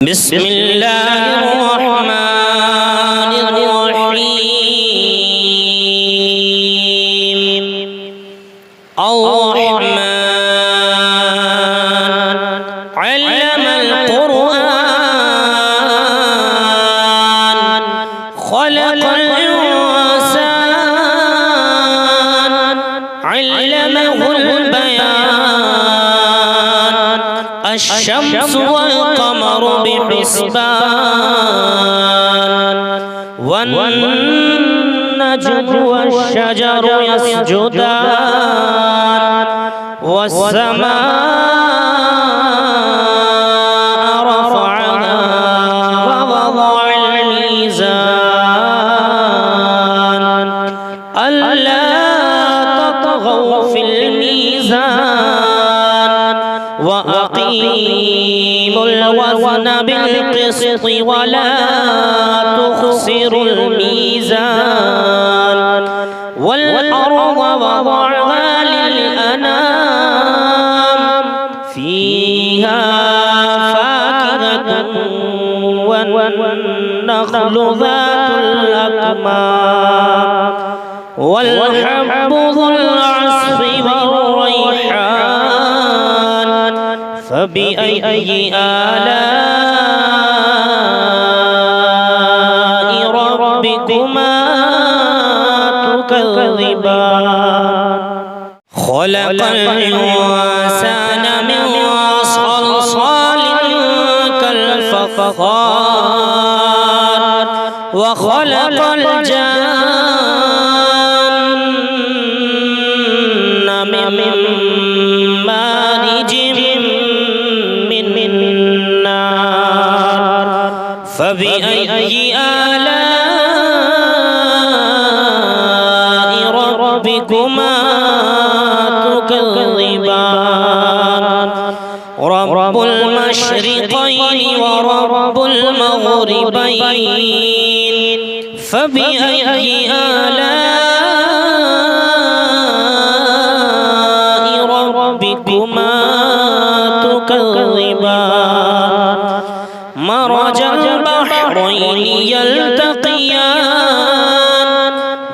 بسم الله الرحمن الرحيم الرحمن علم القرآن خلق الإنسان علمه البيان الشمس والقمر بحسبان والنجم والشجر يسجدان والسماء رفعها ووضع الميزان ألا تطغوا في الميزان وأقيموا الوزن بالقسط ولا تخسروا الميزان والأرض وضعها للأنام فيها فاكهة والنخل ذات الأكمام والحب ذو العصف والريحان فبأي آلاء ربكما تكذبان خلق الإنسان من صلصال كالفخار وخلق الجن من مارج من نار فبأي آلاء ربكما تكذبان رب المشرقين ورب المغربين فبأي آلاء ربكما تكذبان مرج البحرين يلتقيان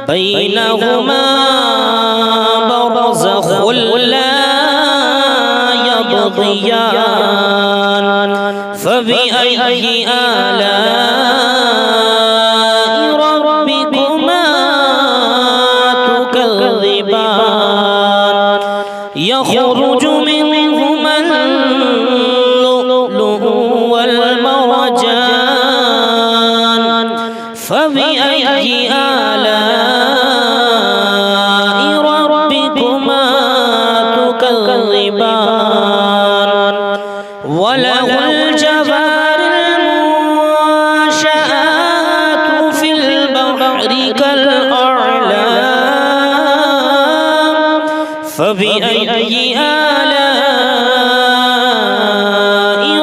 بينهما برزخ لا يبغيان فبأي آلاء ربكما تكذبان يخرج منهما اللؤلؤ والمرجان فبأي آلاء ربكما تكذبان وله الجوار المنشآت في البحر كالأعلام فبأي آلاء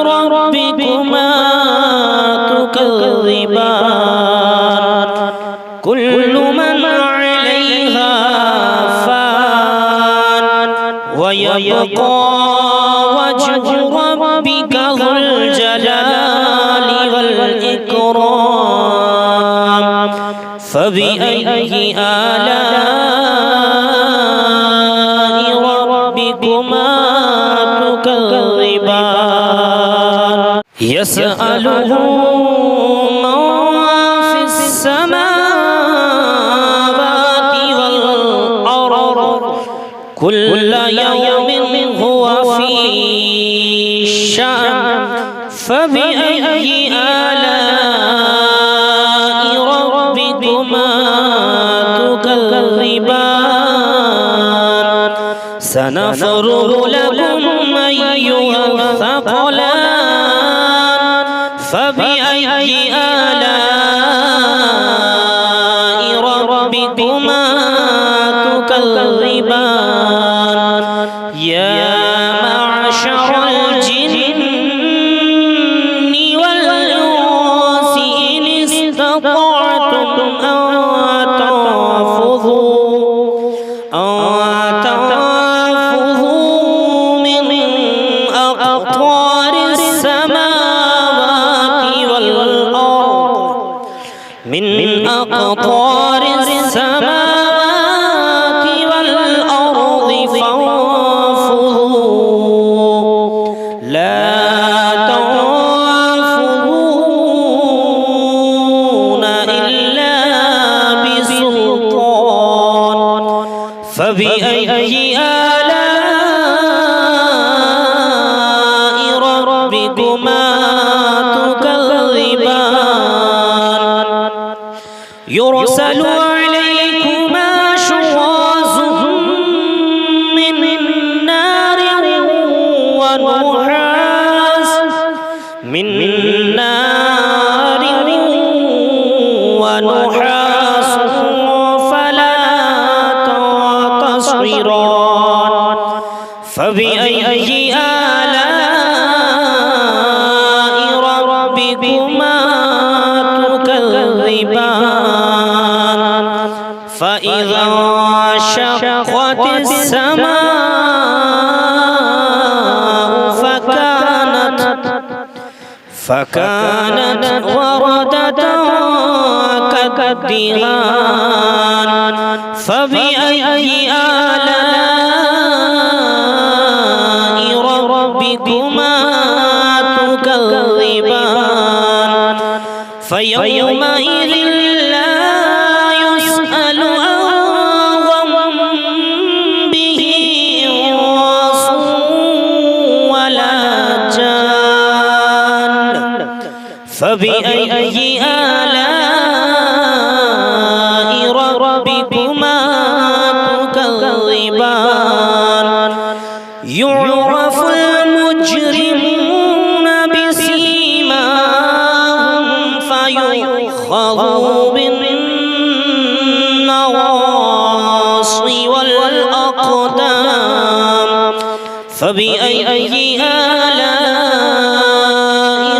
ربكما تكذبان كل من عليها فان ويبقى وجه ربك ذو الجلال والإكرام فبأي آلاء ربكما تكذبان يسأله من في السماوات والأرض كل يوم هو في شأن فبأي آلاء ربكما تكذبان سنفرغ لكم أيها الثقلان فبأي آلاء ربكما تكذبان يا معشر الجن والإنس إن استطعتم أن تنفذوا من أقطار السماوات أقطار السماوات والأرض فانفذوا لا تنفذون إلا بسلطان فبأي آلاء ربكما تكذبان يرسل عليكما شواظ من نار ونحاس فلا تنتصران فبأي آلاء ربكما تكذبان فإذا انشقت السماء فكانت وردة كالدهان فبأي آلاء ربكما تكذبان فيومئذ لا يسأل عن ذنبه إنس ولا جان فبأي آلاء ربكما تكذبان يعرف المجرمون بسيماهم فيؤخذ بالنواصي والأقدام فبأي آلاء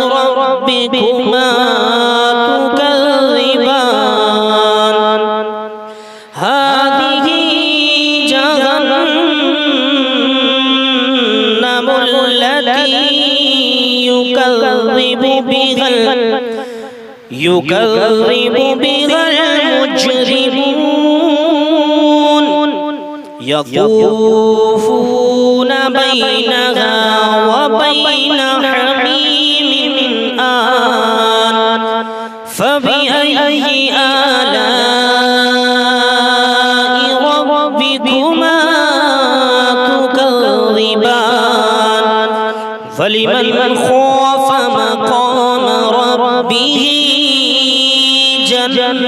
ربكما تكذبان هذه جهنم التي يكذب بها المجرمون يطوفون بينها وبين حميم آن فبأي آلاء ربكما تكذبان فلمن خاف مقام ربه جنتان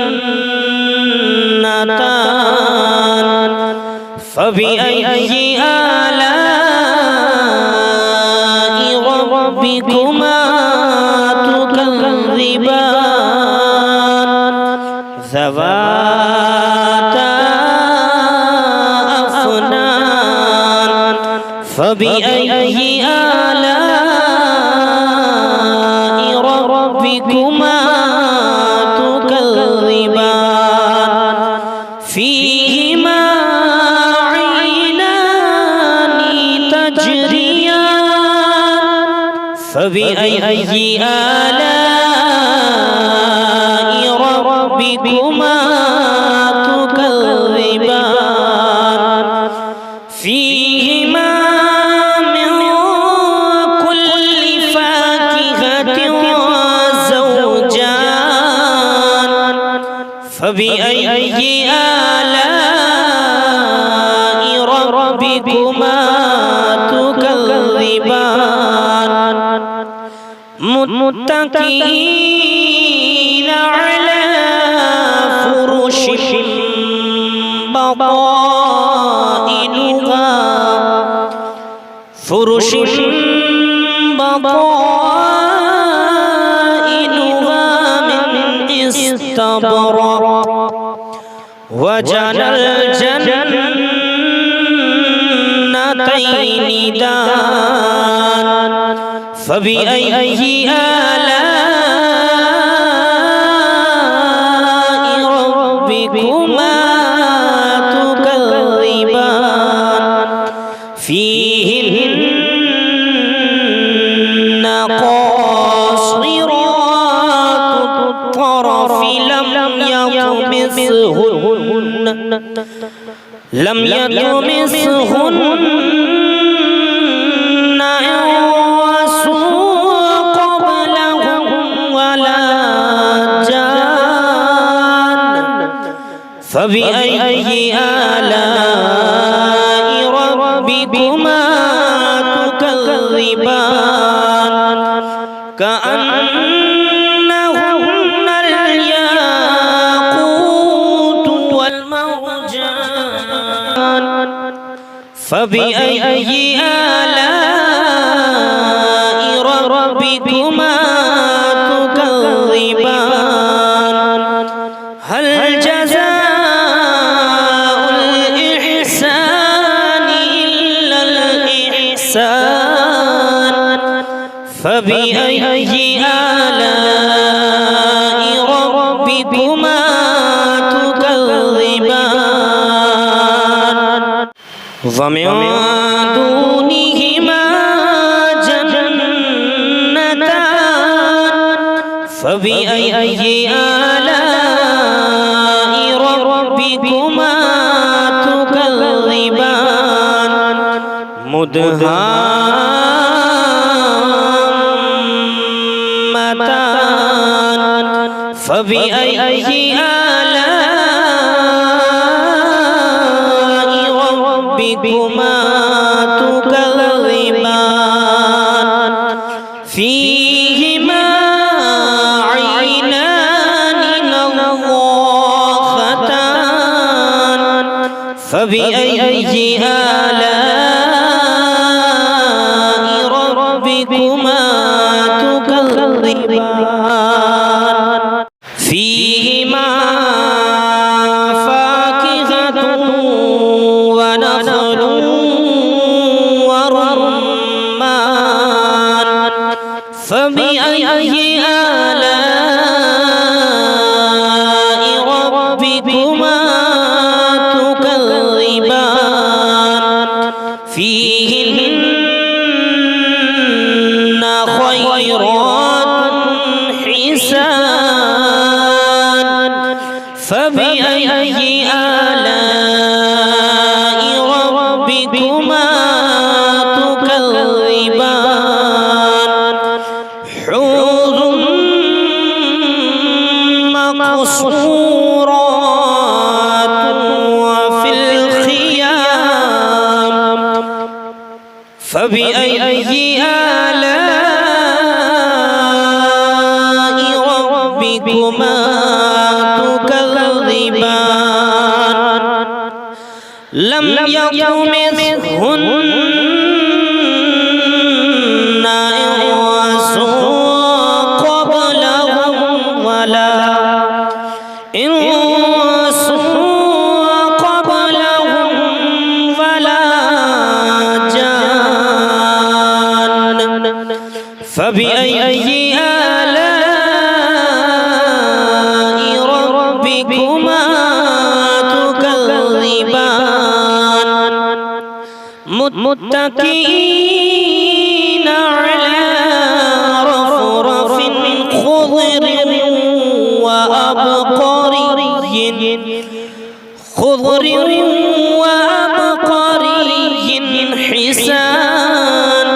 فبأي آلاء ربكما تكذبان ذواتا أفنان فبأي آلاء ربكما تكذبان فيهما عينان تجريان فبأي آلاء ربكما تكذبان فيهما من كل فاكهة زوجان فبأي آلاء ربكما تكذبان متكئين على فرش بطائنها من استبرق وجنى الجنتين دان فبأي آلاء ربكما تكذبان فيهن قاصرات الطرف لم يطمثهن يطمثهن لم يطمثهن إنس قبلهم ولا جان فبأي آلاء ربكما تكذبان كأنهن الياقوت والمرجان فبأي آلاء ربكما تكذبان هل جزاء الإحسان إلا الإحسان فبأي آلاء ربكما تكذبان ومن دونهما جنتان فبأي آلاء ربكما تكذبان مدهامتان فبأي آلاء ربكما تكذبان فيهما عينان نضاختان فبأي آلاء ربكما تكذبان فيهما فاكهة ونخل ورمان فبأي آلاء ربكما تكذبان فيهن خيرات حسان فبأي آلاء ربكما تكذبان حور مقصورات وفي الخيام فبأي آلاء ربكما تكذبان لم يطمثهن إنس قبلهم ولا إنس قبلهم ولا جان فبأي آلاء ربكما تكذبان متكئين على رفرف خضر وأبقري حسان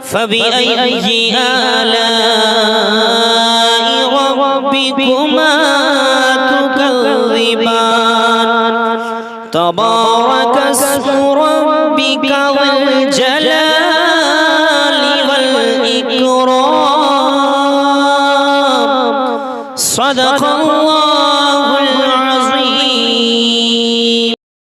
فبأي آلاء ربكما تكذبان تبارك اسم ربك ذي الجلال والإكرام صدق الله